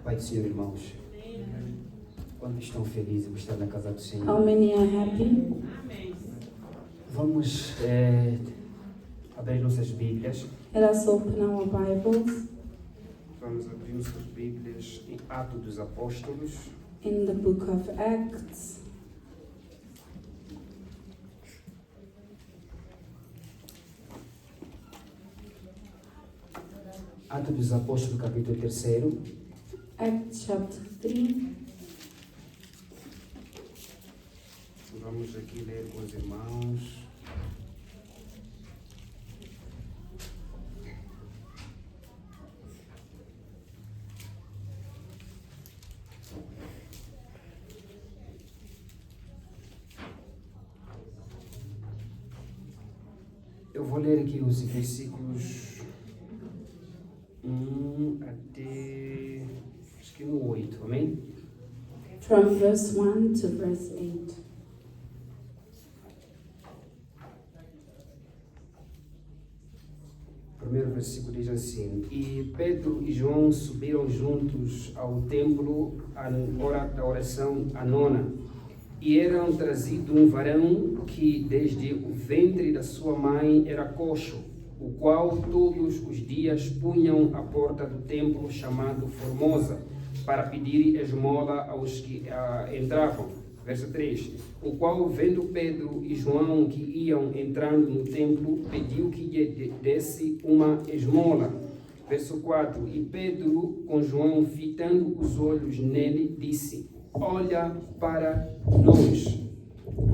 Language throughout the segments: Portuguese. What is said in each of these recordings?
Pai do Senhor, irmãos, quantos estão felizes por estar na casa do Senhor? How many are happy? Vamos abrir nossas Bíblias. Let us open our Bibles Vamos abrir nossas Bíblias em Atos dos Apóstolos, in the book of Acts, Atos dos Apóstolos, capítulo 3. Acts chapter 3. Vamos aqui ler com os irmãos. Eu vou ler aqui os versículos 1 até, acho que no 8, amém? From verse 1 to verse 8. O primeiro versículo diz assim: E Pedro e João subiram juntos ao templo à hora da oração à nona, e eram trazido um varão que desde o ventre da sua mãe era coxo, o qual todos os dias punham à porta do templo chamado Formosa, para pedir esmola aos que entravam. Verso 3. O qual, vendo Pedro e João que iam entrando no templo, pediu que lhe desse uma esmola. Verso 4. E Pedro, com João, fitando os olhos nele, disse: Olha para nós.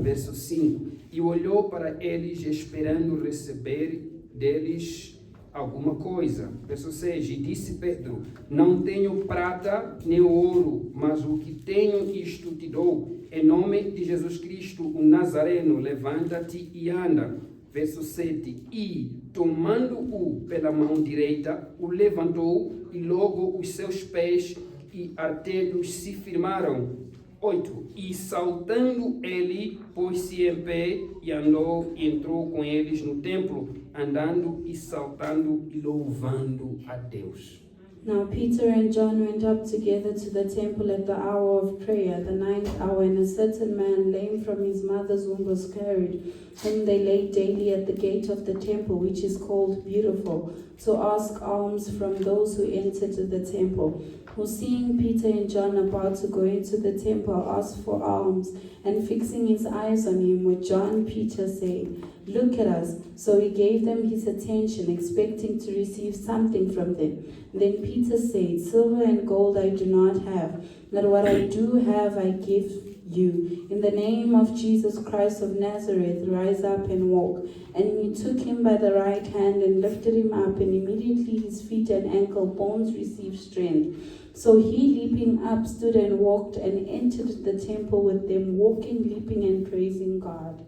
Verso 5. E olhou para eles, esperando receber deles alguma coisa. Verso 6. E disse Pedro: Não tenho prata nem ouro, mas o que tenho isto te dou. Em nome de Jesus Cristo, o Nazareno, levanta-te e anda. Verso 7. E, tomando-o pela mão direita, o levantou, e logo os seus pés e artelhos se firmaram. 8. E saltando ele, pôs-se em pé e andou e entrou com eles no templo, andando e saltando e louvando a Deus. Now Peter and John went up together to the temple at the hour of prayer, the 9th hour, and a certain man lame from his mother's womb was carried, whom they laid daily at the gate of the temple, which is called Beautiful, to ask alms from those who entered the temple. Who, seeing Peter and John about to go into the temple, asked for alms, and fixing his eyes on him with John, Peter said, Look at us. So he gave them his attention, expecting to receive something from them. Then Peter said, Silver and gold I do not have, but what I do have I give you. In the name of Jesus Christ of Nazareth, rise up and walk. And he took him by the right hand and lifted him up, and immediately his feet and ankle bones received strength. So he, leaping up, stood and walked and entered the temple with them, walking, leaping, and praising God.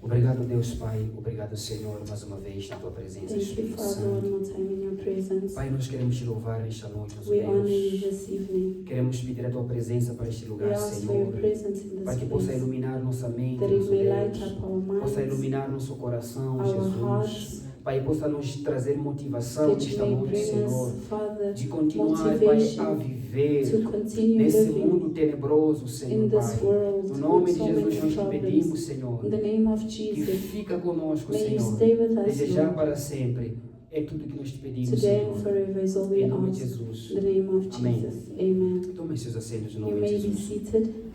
Obrigado, Deus Pai. Obrigado, Senhor, mais uma vez na tua presença, Thank you, Espírito Father, one Santo. more time in your presence. Pai, nós queremos te louvar esta noite, nos We honor you Deus. this evening. Queremos pedir a tua presença para este We lugar, ask for your Senhor, presence in para this que possa place, iluminar nossa mente, that it nosso may light Deus, up our possa minds, iluminar nosso coração, our Jesus. hearts, Pai, possa nos trazer motivação that you nesta may noite, bring Senhor, us, Father, de continuar, Pai, a motivation viver to continue nesse living mundo tenebroso, in Senhor, this Pai. world No nome with de so Jesus, many nós te pedimos, problems. Senhor, In the name of que Jesus, fica conosco, may you Senhor. stay with us, Desejar Lord. para sempre é tudo que nós te pedimos, Today and Senhor. forever is all we Em nome de ask. Jesus. In the name of Amém. Jesus. Amen. Tomem seus assentos em You nome de may be Jesus. seated.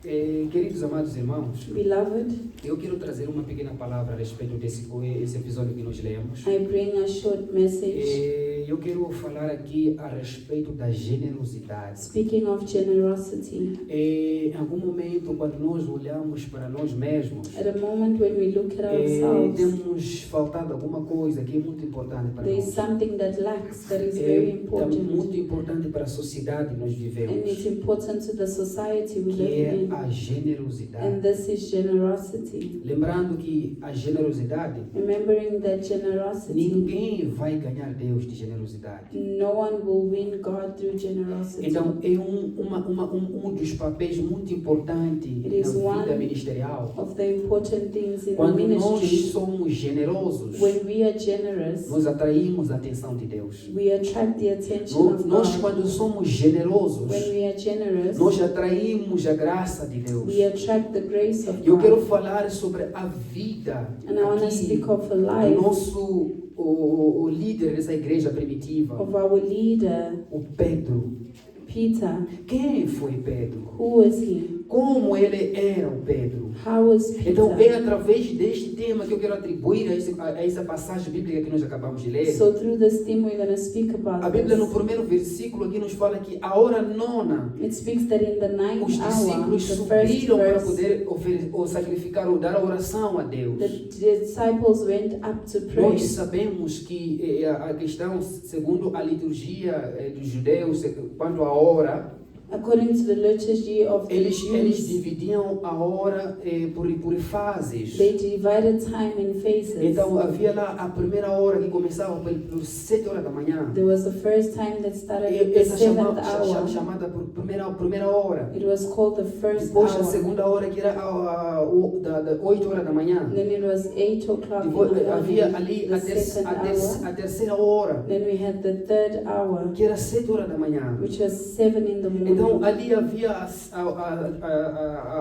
Queridos amados irmãos, Beloved, eu quero trazer uma pequena palavra a respeito esse episódio que nós lemos. I bring a short message Eu quero falar aqui a respeito da generosidade. speaking of generosity. Em algum momento, quando nós olhamos para nós mesmos, At a moment when we look at ourselves, temos faltado alguma coisa que é muito importante para there is nós. something that lacks that is very É important, muito importante para a sociedade que nós and it's vivemos, important to the society we que live é in, a and generosidade. this is generosity. Lembrando que a generosidade, Remembering that generosity, ninguém vai ganhar Deus de generosidade. generosidade. No one will win God through generosity. Então, é um dos papéis muito importantes It na is one vida ministerial. of the important things in the Quando nós ministry. somos generosos, When we are generous, nós atraímos a atenção de Deus. we attract the attention of Nós, God. quando somos generosos, When we are generous, nós atraímos a graça de Deus. we attract the grace of Eu quero God. falar sobre a vida And I want to aqui speak of a do life nosso o líder dessa igreja primitiva, of our leader, o Pedro. Peter. Quem foi Pedro? Who was he? Como ele era o Pedro? How was Então é Peter? através deste tema que eu quero atribuir a essa passagem bíblica que nós acabamos de ler. So through this theme we're going to speak about A Bíblia no this. primeiro versículo aqui nos fala que a hora nona It speaks that in the os ninth hour, discípulos the first subiram para verse, poder ou sacrificar ou dar a oração a Deus. the disciples went up to pray. Nós sabemos que a questão, segundo a liturgia dos judeus, quanto à hora, According to the liturgy of the eles Jews, dividiam a hora por fases. they divided time in phases. Então havia lá a primeira hora que começava por 7 horas da manhã. There was the first time that started E at the essa seventh hour. chamada por primeira hora. It was called the first Depois a hour. segunda hora que era da 8 horas da manhã. Then it was 8 o'clock in Depois the havia morning, ali the second hour. a terceira hora, Then we had the third hour, que era 7 horas da manhã. which was 7 in the morning. Então ali havia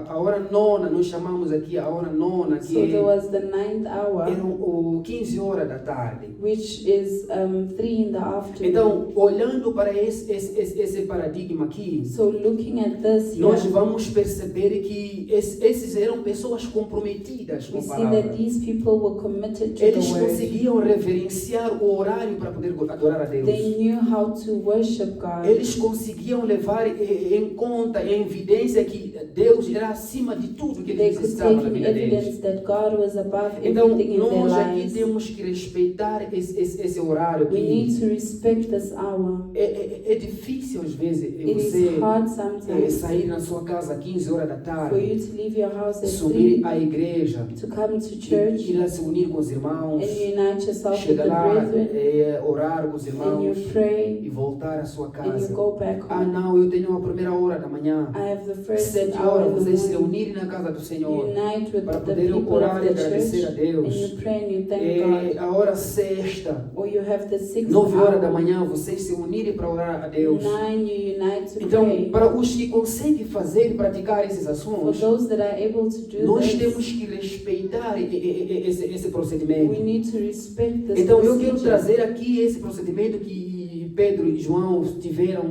a hora nona, nós chamamos aqui a hora nona, So there que was the ninth hour, eram 15 horas da tarde. which is 3 in the afternoon. Então, olhando para esse paradigma aqui, So looking at this nós here, vamos perceber que esses eram pessoas comprometidas com we a see palavra. that these people were committed to Eles the word. conseguiam reverenciar o horário para poder adorar a Deus. They knew how to worship God. Eles conseguiam levar em conta, em evidência que Deus era acima de tudo que They eles could necessitavam take na in vida deles. evidence that God was above Então, everything in their nós aqui lives. temos que respeitar esse horário We aqui. need to respect this hour. É difícil às vezes It is você hard sometimes sair na sua casa às 15 horas da for tarde, you to leave your house at subir 3, à igreja, to come to ir church lá se unir com os irmãos, and unite yourself with chegar the lá, brethren, orar com os and irmãos you pray, e voltar à sua and casa. you go back Ah, home. não, eu tenho a primeira hora da manhã. I have the first 7 hour horas in the vocês se morning. unirem na casa do Senhor Unite with para the poder people orar of e the agradecer a church, and Deus. you pray and you thank God. A hora sexta, Or you have the 6th 9 horas da hour, manhã, vocês se unirem para orar a Deus. 9 you unite to Então, pray. para os que conseguem fazer e praticar esses For ações, those that are able to do nós this, temos que respeitar esse we procedimento. need to respect this Então, eu quero procedure. trazer aqui esse procedimento que Pedro e João tiveram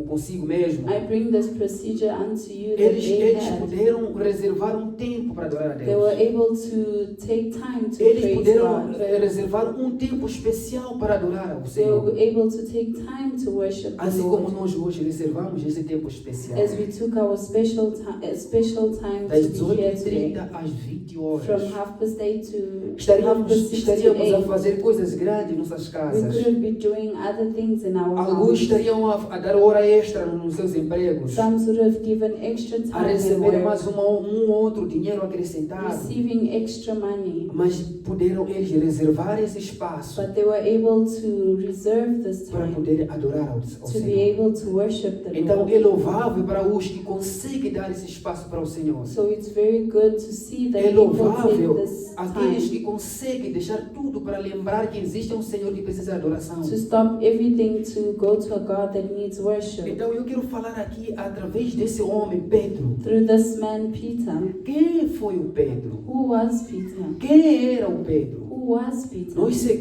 consigo mesmo. I bring this procedure unto you that Eles they had. puderam reservar um tempo para adorar a They were Deus. able to take time to Eles praise puderam God. reservar um tempo especial para adorar ao They Senhor. were able to take time to worship the Assim como Lord. nós hoje reservamos esse tempo especial. As we took our special time Das to be here today. 18h30 às 20 From horas. 8:30 to Estaríamos 6 to a 8. fazer coisas grandes em nossas We casas. could be doing other things in our Alguns house. estariam a dar hora extra nos seus empregos. Some would have given extra A time at receber work, mais um outro dinheiro acrescentado. receiving extra money. Mas puderam eles reservar esse espaço But they were able to reserve this para time poder adorar ao to be Senhor. able to worship the Então Lord. é louvável para os que conseguem dar esse espaço para o Senhor. So it's very good to see that É people louvável take this aqueles time que conseguem deixar tudo para lembrar que existe um Senhor que precisa de adoração. to stop everything to go to a God that needs worship. Então eu quero falar aqui através desse homem, Pedro. Through this man, Peter. Quem foi o Pedro? Who was Peter? Quem era o Pedro? Who was Peter?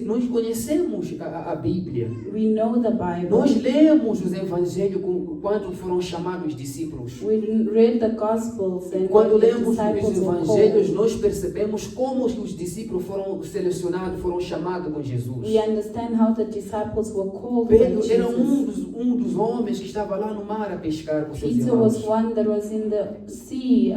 Nós conhecemos a Bíblia. We know the Bible. Nós lemos os evangelhos quando foram chamados discípulos. We read the Gospels and Quando when the lemos os disciples were evangelhos, called. nós percebemos como os discípulos foram selecionados, foram chamados com Jesus. We understand how the disciples were called Pedro by era Jesus. um dos homens que estava lá no mar a pescar com seus Peter was irmãos. one that was in the sea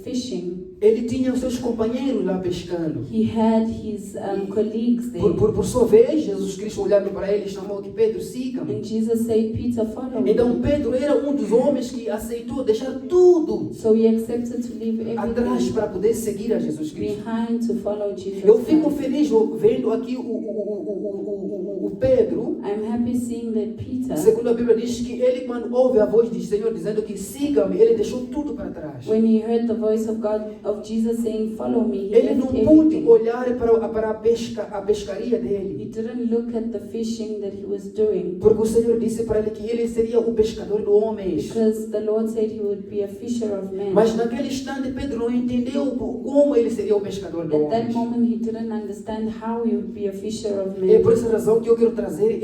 fishing. Ele tinha os seus companheiros lá pescando. He had his colleagues there. Por sua vez, Jesus Cristo olhando para ele chamou que Pedro, siga-me. And Jesus said, Peter, follow me. Então Pedro era um dos homens que aceitou deixar tudo So he accepted to leave atrás everything para poder seguir a Jesus Cristo. behind to follow Jesus Eu fico Christ. feliz vendo aqui o Pedro, I'm happy seeing that Peter, segundo a Bíblia diz que ele, quando ouve a voz do Senhor dizendo que siga-me, ele deixou tudo para trás. when he heard the voice of God, of Jesus saying, "Follow me," he Ele left não pôde everything. olhar para a pescaria He dele, didn't look at the fishing that he was doing, porque o Senhor disse para ele que ele seria o pescador de homens. because the Lord said he would be a fisher of men. Mas naquele instante Pedro não entendeu como ele seria o pescador de At that homens. moment, he didn't understand how he would be a fisher of É por men. essa razão que eu quero trazer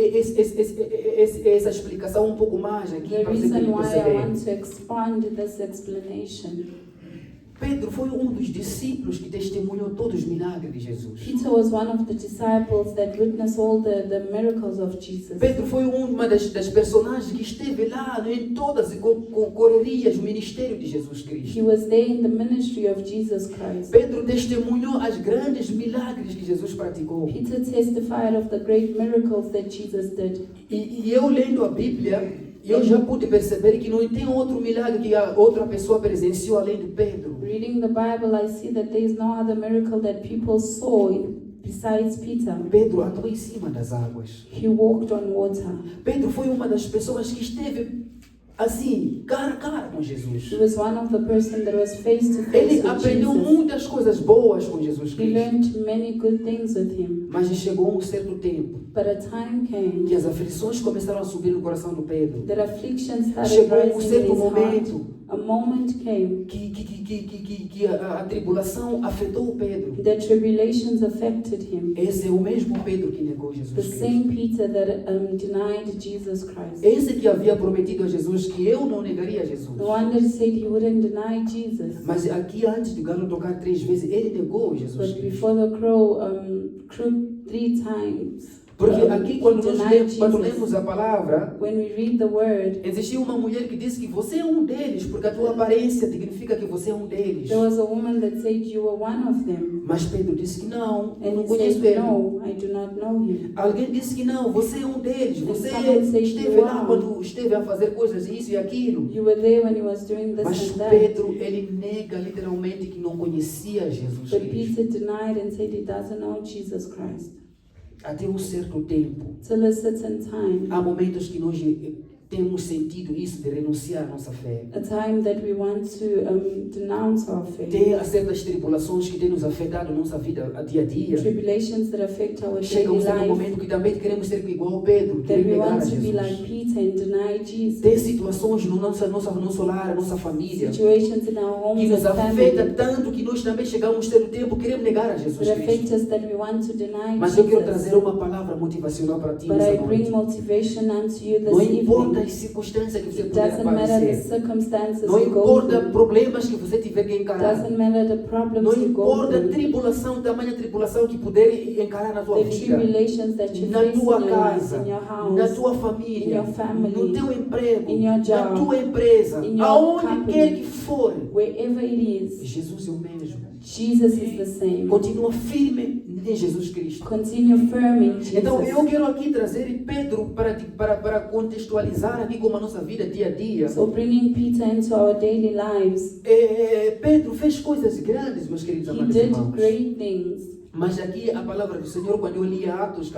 essa explicação um pouco mais aqui The para você reason why I perceber. want to expand this explanation. Pedro foi um dos discípulos que testemunhou todos os milagres de Jesus. Peter was one of the disciples that witnessed all the miracles of Jesus. Pedro foi uma das personagens que esteve lá em todas as correrias do ministério de Jesus Cristo. He was there in the ministry of Jesus Christ. Pedro testemunhou as grandes milagres que Jesus praticou. Peter testified of the great miracles that Jesus did. E eu lendo a Bíblia, eu já pude perceber que não tem outro milagre que a outra pessoa presenciou além de Pedro. Reading the Bible, I see that there is no other miracle that people saw besides Peter. Pedro andou em cima das águas. He walked on water. Pedro foi uma das pessoas que esteve assim, cara a cara com Jesus. He was one of the person that was face to face Ele with aprendeu Jesus. muitas coisas boas com Jesus He Cristo. learned many good things with him. Mas chegou um certo tempo But a time came que as aflições começaram a subir no coração do Pedro. that affliction started Chegou um rising certo in his heart. momento A moment came que a tribulação afetou o Pedro. that tribulations affected him. Esse é o mesmo Pedro que negou Jesus The Cristo. same Peter that denied Jesus Christ. Esse que havia prometido a Jesus que eu não negaria a Jesus. The one that said he wouldn't deny Jesus. Mas aqui, antes de galo tocar 3 vezes, ele negou Jesus But Cristo. before the crow crowed 3 times, Porque aqui, quando denied quando Jesus. lemos a palavra, When we read the word, existia uma mulher que disse que você é um deles, porque a tua aparência significa que você é um deles. there was a woman that said you were one of them. Mas Pedro disse que não, eu And não he conheço said, ele. no, I do not know him. Alguém disse que não, você é um deles, And você someone said esteve you lá are. quando esteve a fazer coisas isso e aquilo. You were there when he was doing this Mas and that. Pedro, ele nega literalmente que não conhecia Jesus But Cristo. Peter denied and said he doesn't know Jesus Christ. Até um certo tempo, Till a certain time, há momentos que nós temos sentido isso de renunciar à nossa fé. a time that we want to denounce our faith. Tem certas tribulações que têm nos afetado a nossa vida a dia a dia. Tribulations that affect our Chega daily um certo life. momento que também queremos ser igual ao Pedro, That queremos we negar a want to be like Jesus. Peter and deny Jesus. Tem situações no nosso lar, nossa família, Situations in our que homes nos and afeta family tanto que nós também chegamos a certo tempo queremos negar a Jesus that affect Cristo. us that we want to deny Mas eu quero Jesus. trazer uma palavra motivacional para ti But nessa I bring noite. motivation unto you Não this importa evening. as circunstâncias que você It puder doesn't matter the aparecer. circumstances Não you go importa through. problemas que você tiver que It encarar. doesn't matter the problems Não you go importa a through. tribulação, tamanha tribulação que puder encarar na tua The vida, tribulations that you na face in tua your life, casa, in your na house, tua in família, your family, no teu emprego, in your na job, tua empresa, in your aonde company, quer que for, wherever it is, Jesus é o mesmo. Jesus is the same. Continua firme em Jesus Cristo. Continue firm in Jesus. Então eu quero aqui trazer Pedro para contextualizar aqui como a nossa vida dia a dia. So bringing Peter into our daily lives, Pedro fez coisas grandes, meus queridos he amados did irmãos. great things. Mas aqui a palavra do Senhor, quando eu li Atos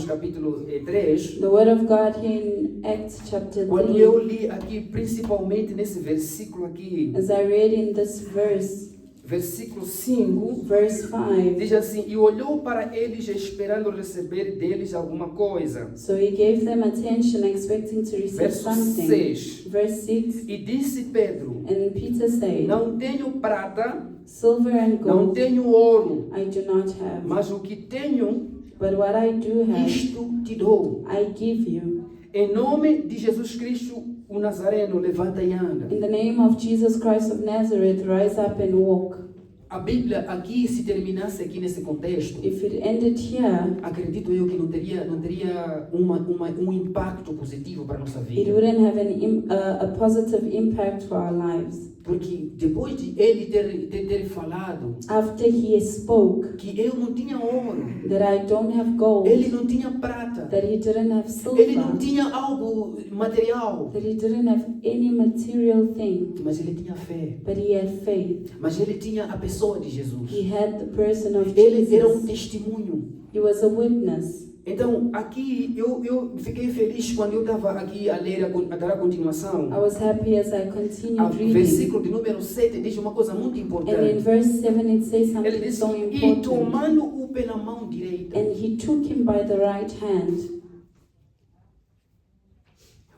capítulo 3, The word of God here in Acts chapter quando 3, eu li aqui, principalmente nesse versículo aqui, as I read in this verse, versículo 5, verse 5, diz assim: e olhou para eles esperando receber deles alguma coisa. so he gave them attention, expecting to receive Verso something. 6, Verse 6, e disse Pedro: and Peter said, não tenho prata, silver and não gold tenho ouro, I do not have, mas o que tenho, but what I do have, isto te dou. I give you. Em nome de Jesus Cristo, o Nazareno, levanta e anda. In the name of Jesus Christ of Nazareth, rise up and walk. A Bíblia aqui, se terminasse aqui nesse contexto, If it ended here, acredito eu que não teria um impacto positivo para a nossa it vida. wouldn't have a positive impact for our lives. Porque depois de ele ter falado After he spoke que eu não tinha ouro, that I don't have gold, ele não tinha prata, that he didn't have ele não silver, tinha algo material, that he didn't have any material thing, mas ele tinha fé, but he had faith. mas ele tinha a pessoa de Jesus. He had the person of Ele era um Jesus. testemunho. He was a witness. Então, aqui eu fiquei feliz quando eu estava aqui a ler, a dar a continuação. I was happy as I continued O reading. versículo de número 7 diz uma coisa muito And in importante. verse 7 it says Ele something diz, so e important. tomando-o pela mão direita, And he took him by the right hand,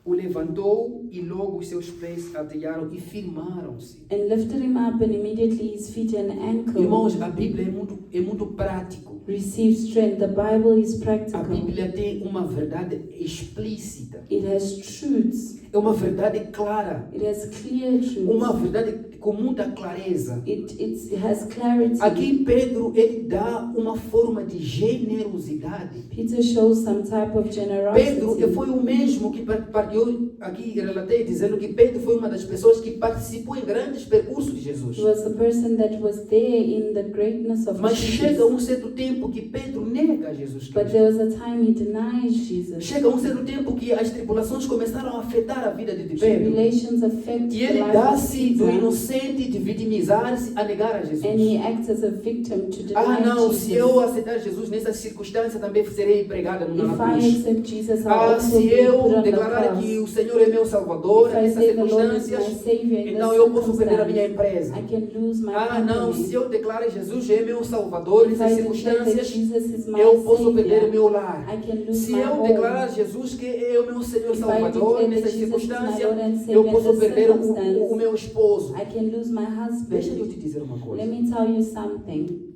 o levantou e logo os seus pés atearam e firmaram-se. and lifted him up, and immediately his feet and ankle Irmãos, a Bíblia é muito prático. received strength. The Bible is A practical. Bíblia tem uma verdade explícita. It has truths. É uma verdade clara. It has clear Uma truths. verdade com muita clareza. It has clarity. Aqui Pedro, ele dá uma forma de generosidade. Peter shows some type of Pedro generosity. foi o mesmo que eu aqui relatei dizendo que Pedro foi uma das pessoas que participou em grandes percursos de Jesus. He was the person that was there in the greatness of Mas chega Jesus. um certo tempo que Pedro nega Jesus But Cristo. there was a time he denies Jesus. Chega um certo tempo que as tribulações começaram a afetar a vida de Pedro. Tribulations affect E the ele life of dá-se do Peter, inocente de vitimizar-se a negar a and he Jesus. acts as a victim to Ah, deny não, se eu Jesus. aceitar Jesus nessa circunstância também serei pregada na If I cruz. accept Jesus, I'll Ah, also se be eu put on the declarar que cross. o Senhor é meu Salvador If I nessas say the Lord is my circunstâncias, Savior in então this eu posso perder a minha circumstance, empresa. I can lose my Ah, não, company. se eu declarar Jesus é meu Salvador If nessas I declare that circunstâncias, Jesus is my eu posso perder o Savior, meu lar. I can lose Se my eu home. declarar Jesus que é o meu Senhor If I Salvador declare nessas that Jesus is my circunstâncias, Lord and Savior eu in posso this perder o circumstance, meu esposo. I can lose my Deixa eu husband. te dizer uma Let coisa. me tell you something.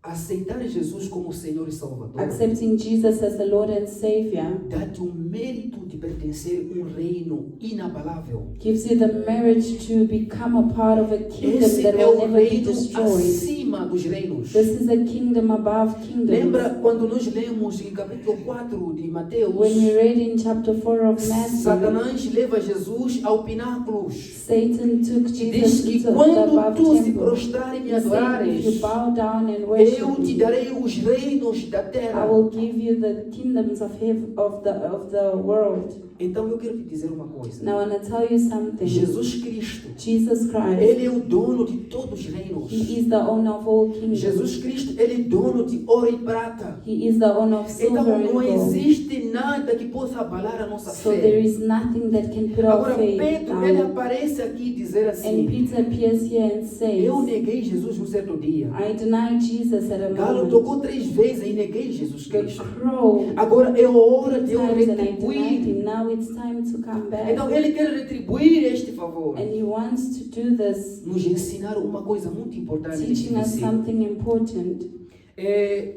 Aceitar Jesus como Senhor e Salvador Accepting Jesus as the Lord and Savior dá-te o mérito de pertencer a um reino inabalável. gives you the merit to become a part of a kingdom Esse that é will o never be reino destroyed. acima dos reinos. This is a kingdom above Lembra kingdoms. quando nós lemos em capítulo 4 de Mateus, When we read in chapter 4 of Matthew, Satanás leva Jesus ao pináculo Satan took e diz Jesus que to the quando above tu se temple. prostrares e me He said, if you adorares, bow down and eu worship te me, darei os reinos da I terra. will give you the kingdoms of the world. Então eu quero te dizer uma coisa. Now I want to tell you something. Jesus Cristo, Jesus Christ, Ele é o dono de todos os reinos. He is the owner of all kingdoms. Jesus Cristo, Ele é dono de ouro e prata. He is the owner of silver Então and não gold. existe nada que possa abalar a nossa So there fé. is nothing that can put our Agora faith Pedro, ele down. aparece aqui e dizer And assim: Peter appears here and says, eu neguei Jesus um certo dia. I denied Jesus at a Galo moment. tocou 3 vezes e neguei Jesus The Cristo. crow Agora é hora de eu times and I denied retribuir. him. Now it's time to come back. Então ele quer retribuir este favor. And he wants to do this, Nos ensinar uma coisa muito importante neste teaching us versículo. something important.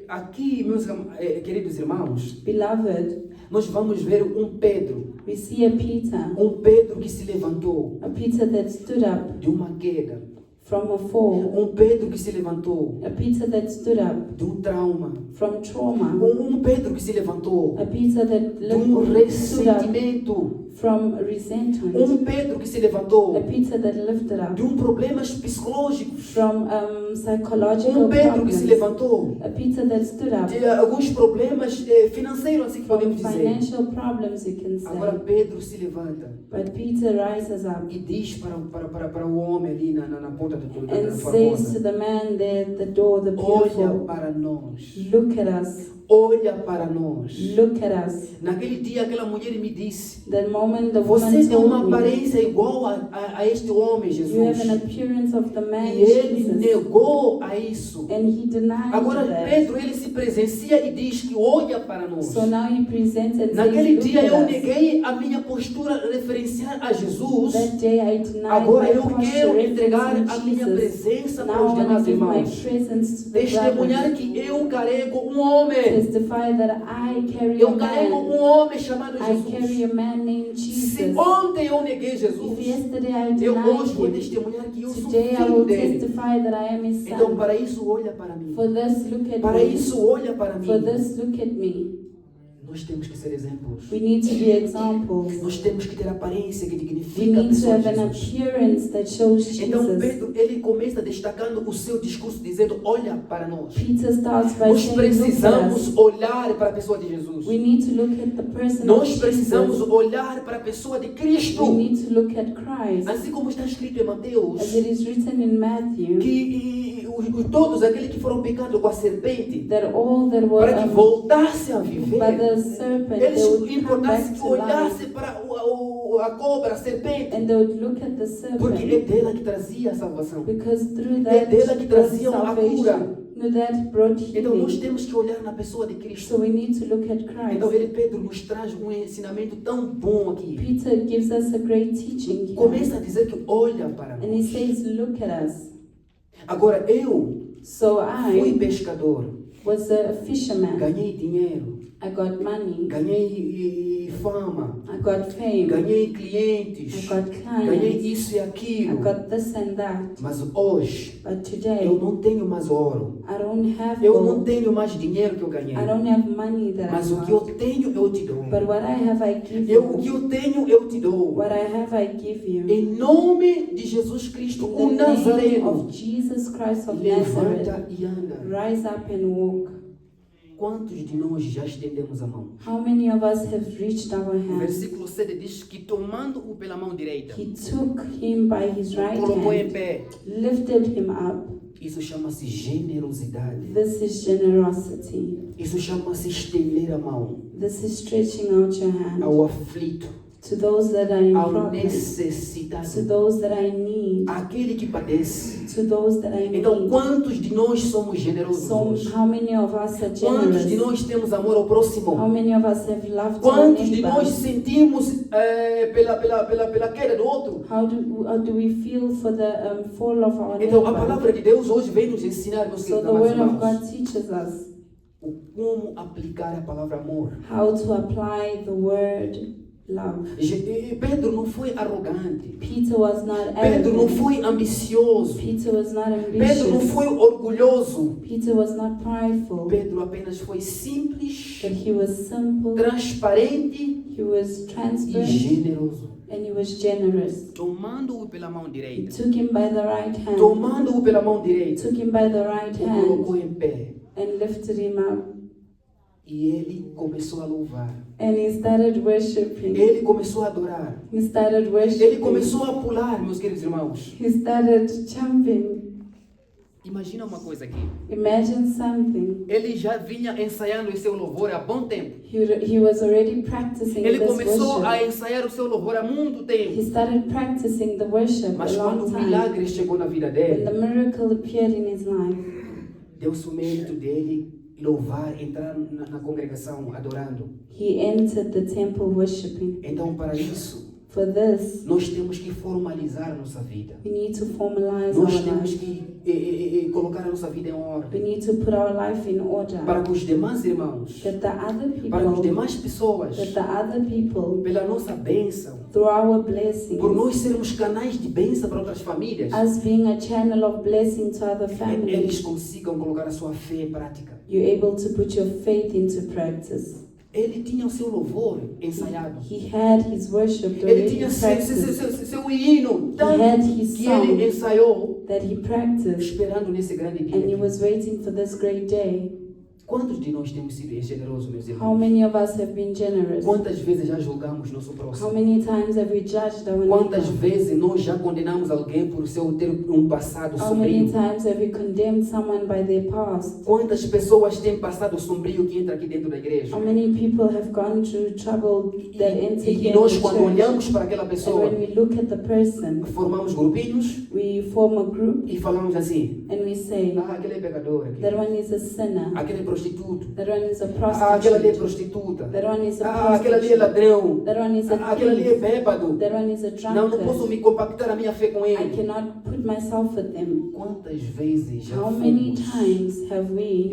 Aqui, meus queridos irmãos, Beloved, nós vamos ver um Pedro. we see a Peter Que se levantou that stood up de uma queda. from a fall, Pedro que se levantou a Peter that stood up de um trauma. from trauma, Pedro que se levantou a Peter that de um stood up ressentimento. from resentment, Pedro que se levantou a Peter that lifted up de problemas psicológicos. from psychological Pedro que se problems, levantou a Peter that stood up de alguns problemas financeiros, assim que from podemos dizer. financial problems, you can Agora say. Pedro se levanta But Peter rises up e diz para o homem ali na porta da and says to formosa: the man there at the door, the olha beautiful, para nós, look at us, olha para nós. look at us. Naquele dia aquela mulher me disse: That moment the você woman tem uma told me, aparência igual a este homem, you have Jesus. an appearance of the man E ele Jesus. negou a isso. And he denied Agora that. Pedro, ele se presencia e diz que olha para nós. So now he presents and Naquele says, dia look eu at us. neguei a minha postura referenciar a Jesus. That day I denied Agora my eu posture quero entregar referencing a minha Jesus. presença para Now os I want demais to give my irmãos. presence to the Testemunhar brothers. que eu carrego um homem. Testify that I carry a Eu carrego man. um homem chamado I carry Jesus. a man named Se Jesus. ontem eu neguei If Jesus, yesterday I eu denied hoje vou him, testemunhar que eu sou today I filho will dele. testify that I am his Então son. para isso olha para mim. For this, look at Para me. isso olha para mim. For this, look at me. Nós temos que ser exemplos. We need to be examples. Nós temos que ter aparência que We dignifica a need to pessoa have de an Jesus. appearance that shows Então Jesus. Pedro, ele começa destacando o seu discurso dizendo: olha para nós. Peter starts by Nós saying, look at us. precisamos olhar para a pessoa de Jesus. We need to look at the person of Nós precisamos Jesus. olhar para a pessoa de Cristo. We need to look at Christ. Assim como está escrito em Mateus, As it is written in Matthew, que todos aqueles que foram picados com a serpente, that all that were para que voltassem a viver. by the serpent, they Eles would come importasse back que to life, olhassem para a cobra, a serpente, and they would look at the porque é serpent, dela que trazia a salvação. because through É that dela que brought trazia a salvation, cura. through that brought Então nós healing. temos que olhar na pessoa de Cristo. So we need to look at Então Christ. Pedro nos traz um ensinamento tão bom aqui. Peter gives us a great teaching here, Começa a dizer que olha para and he nós. says, look at us. Agora eu So fui I pescador, was a fisherman. ganhei dinheiro, I got money. ganhei fama, I got fame. ganhei I clientes, got ganhei clients. isso e I aquilo. got this and that. Mas hoje But today, eu não tenho mais ouro. I don't have Eu não gold. tenho mais dinheiro que eu ganhei. I don't have money that Mas I o que eu got. tenho eu te dou. But what I have, I give O que you. eu tenho eu te dou. What I have, I give you. Em nome de Jesus Cristo, In o the name Nazareno, of Jesus Christ of Nazareth, levanta e anda. rise up and walk. Quantos de nós já estendemos a mão? How many of us have reached our O hands? versículo 7 diz que tomando-o pela mão direita, He took him by his right colocou em hand, pé. lifted him up. Isso chama-se generosidade. This is generosity. Isso chama-se estender a mão This is stretching out your hand ao aflito, to those that are in ao problem, necessitado, to those that I need, àquele que padece. to those that I Então, need. quantos de nós somos generosos So hoje? how many of us are Quantos de generous? nós temos amor ao próximo? How many of us have loved our Quantos de nós neighbor? sentimos pela queda do outro? How do we feel for the fall of our Então, a neighbor? palavra de Deus hoje vem nos ensinar, meus So queridos the word of amados God irmãos, teaches us o como aplicar a palavra amor. how to apply the word love. Pedro não foi arrogante. Peter was not Pedro não arrogant. foi ambicioso. Peter was not Pedro não ambitious. foi orgulhoso. Peter was not prideful. Pedro apenas foi simples, But he was simple. transparente He was e transparent. generoso. And he was generous. Tomando-o pela mão He direita, took him by the right hand. tomando-o pela mão direita, Took him by the right o colocou hand em pé and lifted him up. e ele começou a louvar. And he started worshiping. Ele começou a adorar. He started Ele worshiping. começou a pular, meus queridos irmãos. He started jumping. Imagina uma coisa aqui. Imagine something. Ele já vinha ensaiando o seu louvor há bom tempo. He was already practicing Ele this começou a worship. ensaiar o seu louvor há muito He tempo. started practicing the worship Mas a quando long o time. milagre chegou na vida When dele, the miracle appeared in his life, deu-se o mérito dele louvar, entrar na congregação adorando. he entered the temple worshiping. Então, para isso, For this, nós temos que formalizar a nossa vida. we need to formalize our Nós temos life. que colocar a nossa vida em We ordem. need to put our life in order. Para que os demais irmãos, That the other para que as people, demais pessoas, that the other people, pela nossa bênção, through our por blessings, nós sermos canais de bênção para outras famílias, us being a channel of blessing to other eles families, consigam colocar a sua fé em prática. you're able to put your faith into practice. Ele tinha o seu louvor ensaiado. He had his worship Ele already tinha practiced. seu hino, He had tanto his que ele song ensaiou, that he practiced, esperando nesse grande and he dia. was waiting for this great day. Quantos de nós temos sido generosos, meus How irmãos? many of us have been generous? Quantas vezes já julgamos nosso How próximo? many times have we judged our Quantas neighbor? vezes nós já condenamos alguém por ter um passado How many sombrio? times have we condemned someone by their past? Quantas pessoas têm passado sombrio que entra aqui dentro da igreja? How many people have gone through trouble that enter E here in nós, the quando church? olhamos para aquela And pessoa, when we look at the person, formamos grupinhos we form a group e falamos assim: and we say, ah, aquele é pecador aqui, that one is a sinner, aquele é prostituto, that one is a ah, aquela ali é prostitute, prostituta, that one is a ah, aquele ali é prostitute, ladrão, that one is a ah, aquele ali é thief, bêbado. that one is a Não posso drunkard. me compactar a minha fé com I ele. cannot put myself with them. Quantas vezes já How many fomos times have we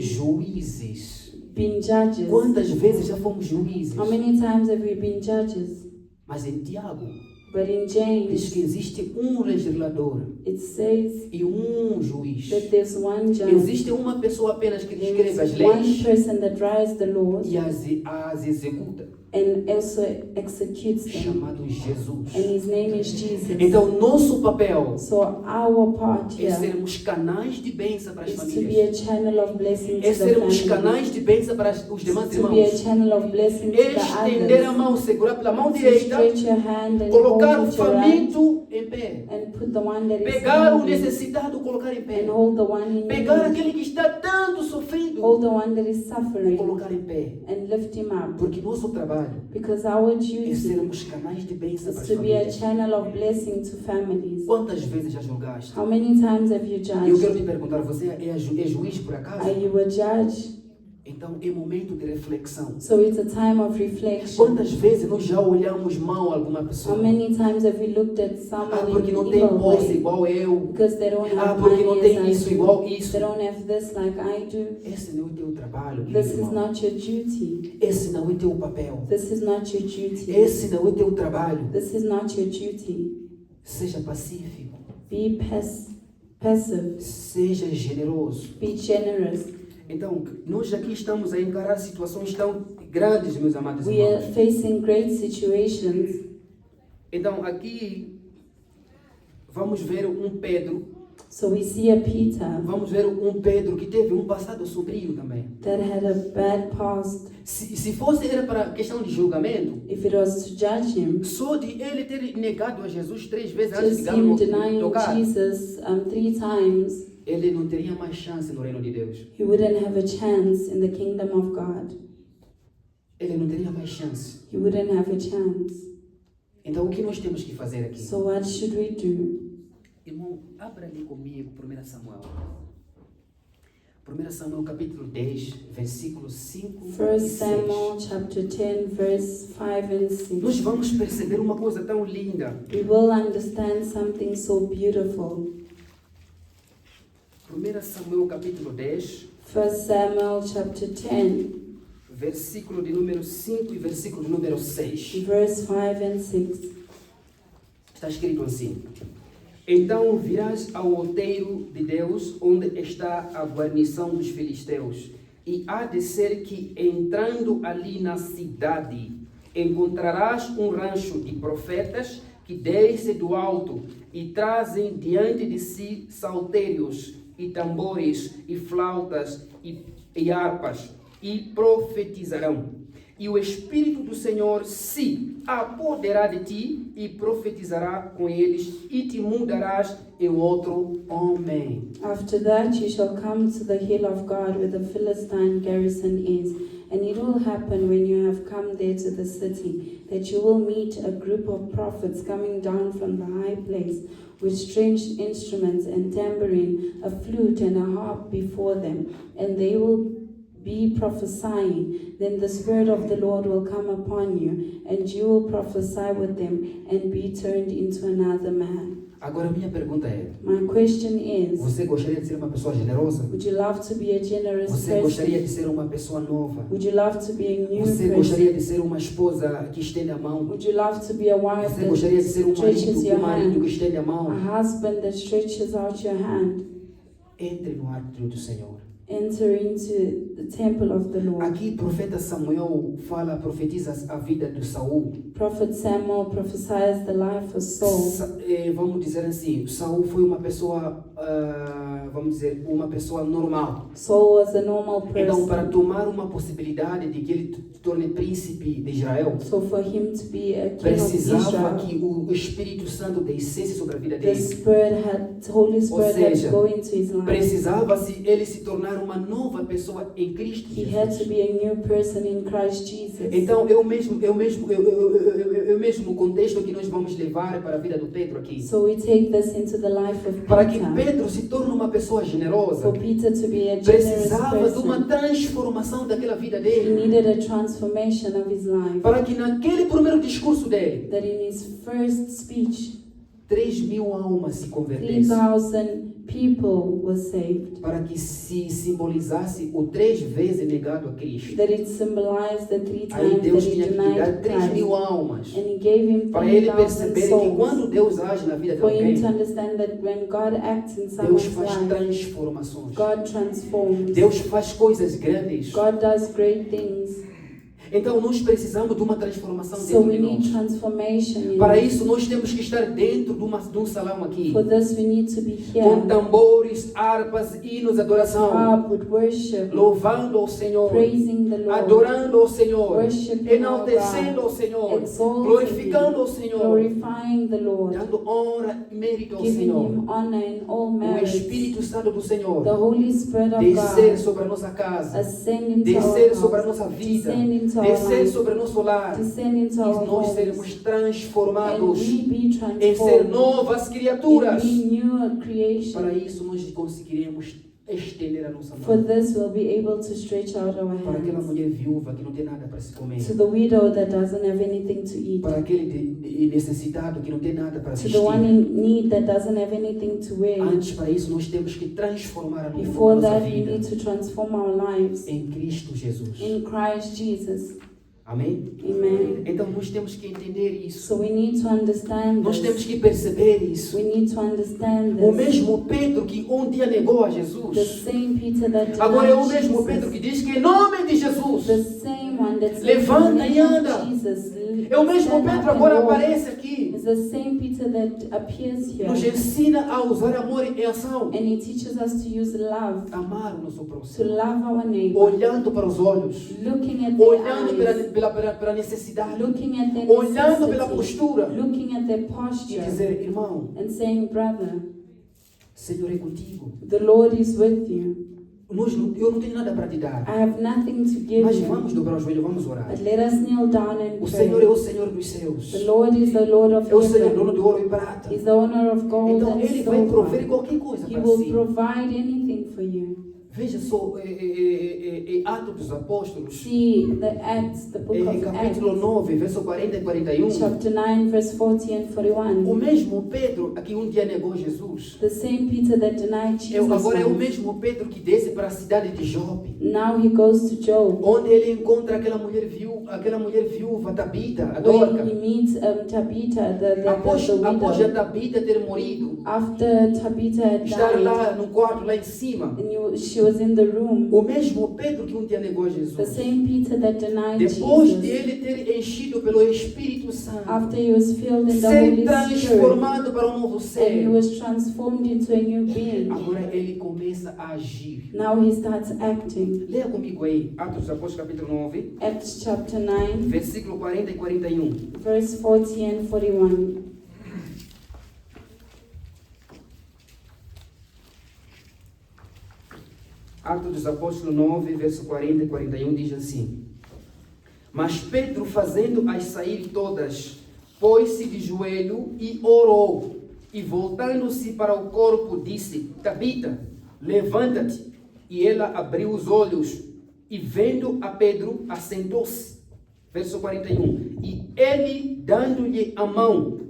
juízes? been judges? Quantas vezes já fomos juízes? How many times have we been judges? Mas em Tiago But in diz James, que existe um legislador it says e um juiz. that there's one judge. Existe uma pessoa apenas que escreve as There's one leis person that writes the laws e as executa, and also executes them. chamado Jesus. And his name is Jesus. Então, nosso papel So our part é here sermos canais de bênção para as is to be famílias. a channel of blessing É to the sermos family. canais de bênção para os demais To be a irmãos. channel of blessing to the Estender a others. mão, segurar pela mão To direita, stretch your hand and colocar colocar o hold it right faminto em pé. and put the one that is Pegar o hungry necessitado, colocar em pé. and hold the one in Pegar need. aquele que está tanto sofrido, Hold the one that is e suffering colocar em pé. and lift him up. Porque nosso trabalho Because our é duty sermos canais de bênção para is as to be a famílias. channel of blessing to families. Quantas vezes já julgaste? How many times have you E eu quero judged? te perguntar, você é juiz por acaso? Are you a judge? Então é momento de reflexão. So it's a time of reflection. Quantas vezes nós já olhamos mal alguma pessoa? How many times have we looked at someone Porque in não an tem evil posse way? igual eu. Because they don't have Porque não money tem as isso I igual do. isso. They don't have this like I do. Esse não é o teu trabalho, This is irmão. not your duty. Esse não é o teu papel. This is not your duty. Esse não é o teu trabalho. This is not your duty. Seja pacífico. Be passive. Seja generoso. Be generous. Então, nós aqui estamos a encarar situações tão grandes, meus amados We are irmãos. facing great situations. Então, aqui vamos ver um Pedro. So we see a Peter Vamos ver um Pedro que teve um passado sombrio também. that had a bad past. Se fosse era para questão de julgamento, If it was to judge him, só de ele ter negado a Jesus 3 vezes antes de just him Galo denying tocar, Jesus 3 times, ele não teria mais chance no reino de Deus. he wouldn't have a chance in the kingdom of God. Ele não teria mais chance. He wouldn't have a chance. Então, o que nós temos que fazer aqui? So what should we do? Irmão, abra ali comigo 1 Samuel. 1 Samuel capítulo 10, versículos 5 e 1 6. Samuel chapter 10 verse 5 and 6. Nós vamos perceber uma coisa tão linda. We will understand something so beautiful. 1 Samuel capítulo 10, 1 Samuel chapter 10 versículo de número 5 e versículo de número 6. verse 5 and 6. Está escrito assim: Então virás ao outeiro de Deus, onde está a guarnição dos filisteus, e há de ser que, entrando ali na cidade, encontrarás um rancho de profetas que descem do alto e trazem diante de si saltérios e tambores e flautas e harpas, e profetizarão. E o Espírito do Senhor se apoderará de ti e profetizará com eles, e te mudarás em outro homem. After that you shall come to the hill of God where the Philistine garrison is, and it will happen when you have come there to the city, that you will meet a group of prophets coming down from the high place, with strange instruments and tambourine, a flute and a harp before them, and they will be prophesying. Then the Spirit of the Lord will come upon you, and you will prophesy with them and be turned into another man. Agora minha pergunta é: My question is, você gostaria de ser uma pessoa generosa? would you love to be a generous Você gostaria person? de ser uma pessoa nova? Would you love to be a new Você gostaria person? de ser uma esposa que estende a mão? Would you love to be a wife Você gostaria de that ser um stretches your marido que hand? estende a A mão? husband that stretches out your hand? Entre no átrio do Senhor. Enter into the temple of the Lord. Aqui, profeta Samuel profetiza a vida de Saul. Prophet Samuel prophesies the life of Saul. Vamos dizer assim, Saul foi uma pessoa, vamos dizer, uma pessoa normal. Saul was a normal Então, para person. tomar uma possibilidade de que ele se torne príncipe de Israel, So for him to be a king of precisava Israel, que o Espírito Santo descesse sobre a vida the dele. Holy Spirit had seja, to go into his life. Precisava-se ele se tornar uma nova pessoa em Cristo He had to Jesus. be a new person in Christ Jesus. Então, eu mesmo contexto que nós vamos levar para a vida do Pedro aqui. So we take this into the life of Para que Peter. Pedro se torne uma pessoa generosa, For Peter to be a generous precisava de uma person, transformação daquela vida he dele. needed a transformation of his life. Para que naquele primeiro discurso dele, That in his first speech, 3.000 almas se convertessem. 3,000 people were saved. Para que se simbolizasse o 3 vezes negado a Cristo. That it symbolized the 3 Aí times Deus that he tinha que dar denied 3.000 Christ. almas. And he gave him Para ele 3,000 perceber que souls. quando Deus age na vida de For him alguém, to understand that when God acts in Deus someone's faz life, transformações. God transforms. Deus faz coisas grandes. God does great things. Então nós precisamos de uma transformação So dentro we de need nós. transformation in Para us. isso nós temos que estar dentro de um salão aqui, For this we need to be com here, tambores, harpas, hinos de adoração, up with worship, louvando ao Senhor, praising the Lord, adorando ao Senhor, worshiping enaltecendo our ao Senhor, exalting glorificando Him, ao Senhor, glorifying the Lord, dando honra e mérito ao giving Senhor. Him honor in all O merits. Espírito Santo do Senhor The Holy Spirit of descer God sobre a nossa casa, ascend into descer our sobre a house, nossa vida, descend into our descer life, sobre o nosso lar, descend into e our nós homes, seremos and transformados we be em ser transformed, novas criaturas. in new Para creation. isso nós conseguiremos estender a nossa For mão this we'll be able to stretch out our para aquela hands mulher viúva que não tem nada para se comer, to the widow that doesn't have anything to eat, para aquele necessitado que não tem nada para to the one vestir. in need that doesn't have anything to wear. Antes, para isso, nós temos que transformar a Before nossa that, we vida need to transform our lives em Cristo Jesus. in Christ Jesus. Amém? Amen. Então nós temos que entender isso. So we need to understand Nós temos this. que perceber isso. We need to understand O this. mesmo Pedro que um dia negou a The Jesus, same Peter that agora é o denied mesmo Pedro Jesus. que diz que em nome de Jesus. The same one that said Levanta in the e name anda. of Jesus. É o mesmo Stand up Pedro and agora walk. aparece aqui. It's the same Peter that appears here. Nos ensina a usar amor em ação. And he teaches us to use love, Amar o nosso to próximo. love our neighbor, Olhando para os olhos. looking at their Olhando eyes, pela necessidade. looking at their Olhando pela necessity, postura. looking at their E posture, dizer, irmão, and saying, brother, Senhor é contigo. the Lord is with you. Eu não tenho nada para te dar. I have nothing to give Mas you. vamos dobrar os joelhos, vamos orar. But let us kneel down and O Senhor é pray. o Senhor dos céus. The Lord is the Lord of É o Senhor dono heaven. de ouro e prata. He's the owner of gold Então and Ele vai prover silver. qualquer coisa He para will si. provide anything for you. Veja só, Atos dos Apóstolos, See the Acts, the book of capítulo Acts, 9, verso 40 e 41. chapter 9, verse 40 and O 41. mesmo Pedro, aqui um dia negou Jesus, The same Peter that denied Jesus. agora é o once. mesmo Pedro que desce para a cidade de Jope, Now he goes to Job, onde ele encontra aquela mulher viúva, Tabita, a where Dorca. he meets Tabitha, the Após a widow. Tabita ter morrido, After Tabitha had estar died, lá no quarto, lá em cima, she was in the room. o mesmo Pedro que um dia negou The Jesus, same Peter that denied depois de Jesus, ele ter enchido pelo Espírito Santo, after he was filled in the ser Holy Spirit, transformado para um novo and he ser, was transformed into a new being. agora ele começa a agir. Now he starts acting. Leia comigo aí, Atos dos Apóstolos, capítulo 9, Acts chapter 9, versículo 40 e 41. verse 40 and 41. Atos dos Apóstolos 9, verso 40 e 41 diz assim: Mas Pedro, fazendo-as sair todas, pôs-se de joelho e orou. E voltando-se para o corpo, disse: Tabita, levanta-te. E ela abriu os olhos e, vendo a Pedro, assentou-se. Verso 41. E ele, dando-lhe a mão,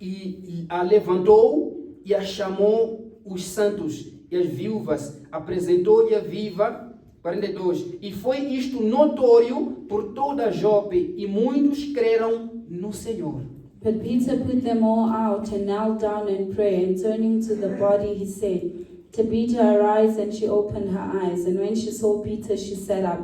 e a levantou e a chamou os santos e as viúvas, apresentou-lhe a viva. 42. E foi isto notório por toda Jope, e muitos creram no Senhor. But Peter put them all out and knelt down in prayer, and turning to the body, he said, Tabitha, arise, and she opened her eyes. And when she saw Peter, she sat up.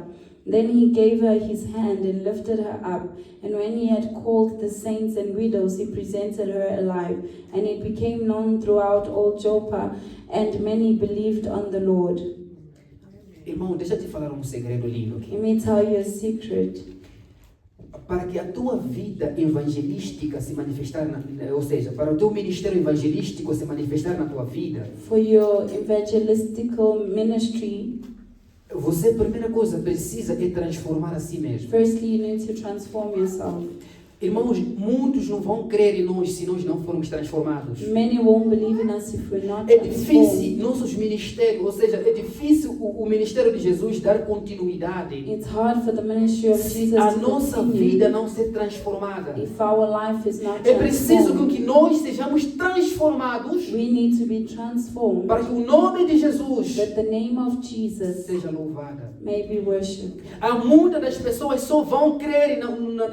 Then he gave her his hand and lifted her up. And when he had called the saints and widows, he presented her alive. And it became known throughout all Joppa, and many believed on the Lord. Irmão, deixa eu te falar um segredo lindo aqui. Let me tell you a secret. Para que a tua vida evangelística se manifestar, ou seja, para o teu ministério evangelístico se manifestar na tua vida, For your evangelistical ministry, você, a primeira coisa, precisa é transformar a si mesmo. firstly, you need to transform yourself. Irmãos, muitos não vão crer em nós se nós não formos transformados. Many won't believe in us if we're not É transformed. difícil nossos ministérios, ou seja, é difícil o ministério de Jesus dar continuidade. It's hard for the ministry of Se Jesus a to nossa continue vida não ser transformada. if our life is not É preciso transformed. que nós sejamos transformados We need to be transformed para que o nome de Jesus that the name of Jesus seja louvado. may be worshipped. Há muitas das pessoas só vão crer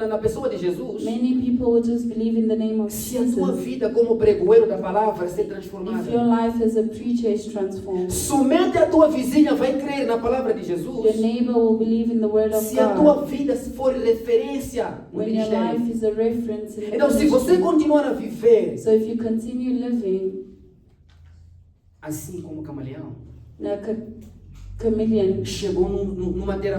na pessoa de Jesus Jesus. Many people will just believe in the name of Se a tua Jesus. vida como pregoeiro da palavra ser If your transformada, life as a preacher is transformed, somente a tua vizinha vai crer na palavra de your Jesus. neighbor will believe in the word of Se a tua God. vida for referência no When your life ministério. is a reference in the Então, se você ministry. continuar a viver So if you continue living assim como camaleão, like a chameleon, chegou numa terra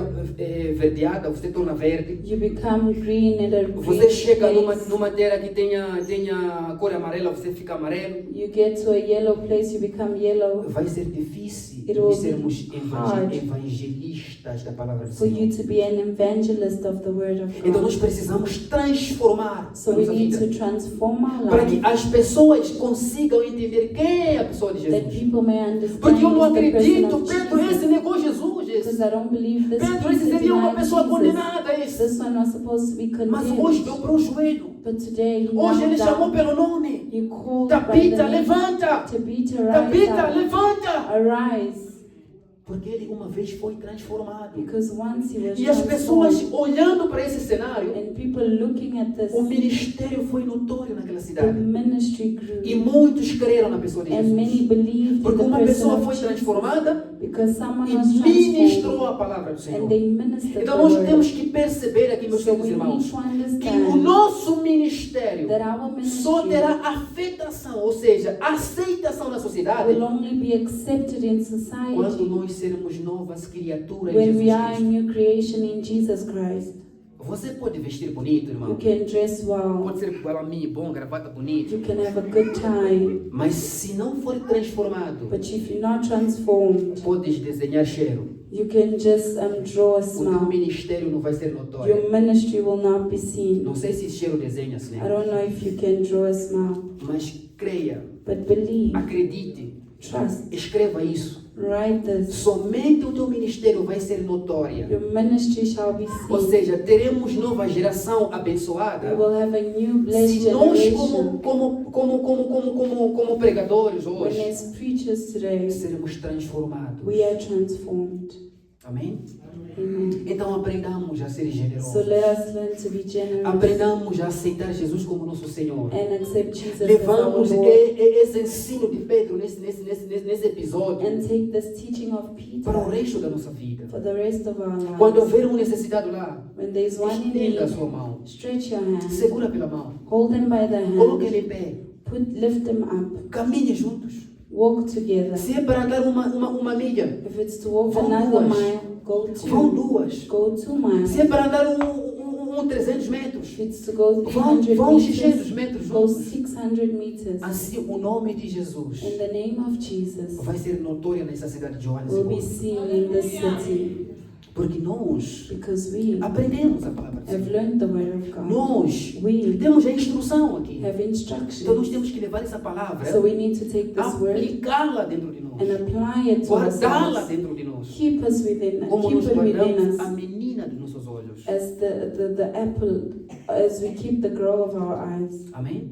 verdeada, você torna verde. you become green at a green Você chega place. numa terra que tenha cor amarela, você fica amarelo. You get to a yellow place, you become yellow. Vai ser difícil It will de be sermos hard evangelistas da palavra do for you Senhor. to be an evangelist of the word of Então nós God. precisamos transformar So a we nossa need vida to transform our para que life as pessoas consigam entender quem é a pessoa de that Jesus. people may understand Porque eu não the person acredito, of Pedro, esse Jesus. negou Jesus. Because I don't believe this Pedro, esse Peter seria uma denied pessoa Jesus. condenada. Esse. This one was supposed to be Mas hoje condemned. dobrou o joelho. But today he Hoje ele knelt chamou down. pelo nome. He called by the Tabita, name. levanta. Tabitha, rise Tabita, up. levanta. Arise. Porque ele uma vez foi transformado. Because once he was E as pessoas transformed, olhando para esse cenário, and people looking at this, o ministério foi notório naquela the cidade. ministry grew. E muitos creram na pessoa de And many Jesus. believed in Porque the uma person pessoa of foi Jesus. transformada Because someone e was ministrou transformed. a palavra do Senhor. And they ministered Então the nós word. temos que perceber aqui, meus So queridos we need irmãos, to que o understand nosso ministério that our só ministry terá afetação, ou seja, aceitação na sociedade, will only be accepted in society quando nós sermos novas criaturas em when Jesus we are a Cristo. new creation in Jesus Christ. Você pode vestir bonito, You irmão. can dress well. Pode ser igual a mim, bom, gravata bonito. You can have a good tie. Mas se não for transformado, But if you're not transformed, podes desenhar cheiro. you can just draw a O teu smell. ministério não vai ser notório. Your ministry will not be seen. Não sei se cheiro desenha-se, I né? don't know if you can draw a smell. Mas creia, But believe, acredite, trust, escreva isso. write this. Somente o teu ministério vai ser notória. Your ministry shall be Ou seen. seja, teremos nova geração You abençoada. will have a new blessed Se nós generation. como pregadores When hoje as preachers today, seremos transformados. we are transformed. Amém? Amen. Então aprendamos a ser So generosos. let us learn to be generous Aprendamos a aceitar Jesus como nosso Senhor. and accept Jesus as our Levamos Lord. esse ensino de Pedro nesse episódio And take this teaching of para o Peter resto da nossa vida. for the rest of our Quando lives. houver um necessitado lá, When there's one in estenda a need, sua mão, stretch your hand, segura pela mão, hold them by the coloque hand, ele em pé, lift them up, caminhe juntos. walk together. Se é para andar uma milha, If it's to walk Vão another duas. mile, vão duas. go 2 miles. Se é para andar 300 metros, If it's to go vão 300 600 meters, metros go juntos. 600 meters. Assim, o nome de Jesus In the name of Jesus, vai ser notório nessa cidade de will be Joanesburgo. seen in the city Porque nós because we aprendemos a palavra de have Deus. learned the word of God. Nós We temos a instrução aqui. have Então nós instructions. temos que levar essa palavra, So we need to take this word aplicá-la dentro de nós, and apply it to guardá-la ourselves. dentro de nós, Keep us within, como keep nós it within guardamos a us menina dos nossos olhos. as the apple, as we keep the grow of our eyes. Amém?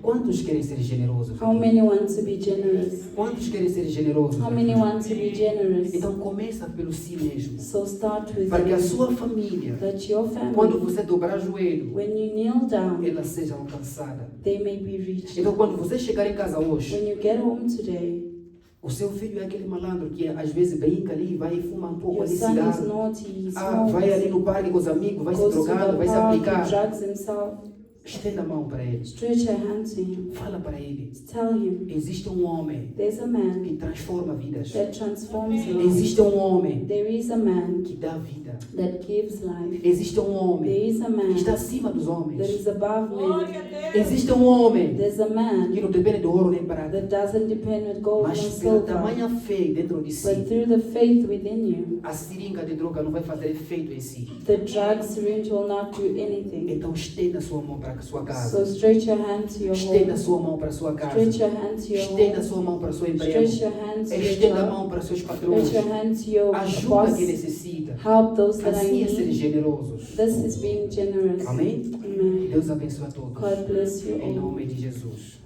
Quantos querem ser generosos? How aqui? many want to be generous? Quantos querem ser generosos? How aqui? many want to be generous? Então começa pelo si mesmo, So start with para que a you, sua família, that your quando family, você dobrar o joelho, when you kneel down, ela seja alcançada. they may be reached. Então quando você chegar em casa hoje, When you get home today, o seu filho é aquele malandro que às vezes brinca ali, vai fumar um pouco your ali son is cigarro. naughty, he Vai ali smokes, no parque com os amigos, vai se goes to drogando, the vai se park, he aplicar. drugs himself. Estenda a mão para ele. Stretch your hand to him. Fala para ele. Tell him, Existe um homem there's a man que transforma vidas. that transforms lives. Existe um homem There is a man que dá vida. that gives life. Existe um homem There is a man que está acima dos that homens. is above men. Existe um homem There's a que man não depende do ouro nem prata, that doesn't depend with gold nor mas pela silver, tamanha fé dentro de si, but through the faith within you, a seringa de droga não vai fazer efeito em si. the drug syringe will not do anything. Então estenda a sua mão para a sua So casa. stretch your hand to your Estenda a home. sua mão para a sua casa. Stretch your hand to your Estenda a home. sua mão para o seu emprego. Stretch your hand to your Estenda a job. mão para os seus patrões. Stretch your hand to your Ajuda boss. quem necessita. Help those that are Assim in é ser need. generosos. This is being generous. Amém? Amen. Deus abençoe a todos. God bless you Em all. nome de Jesus.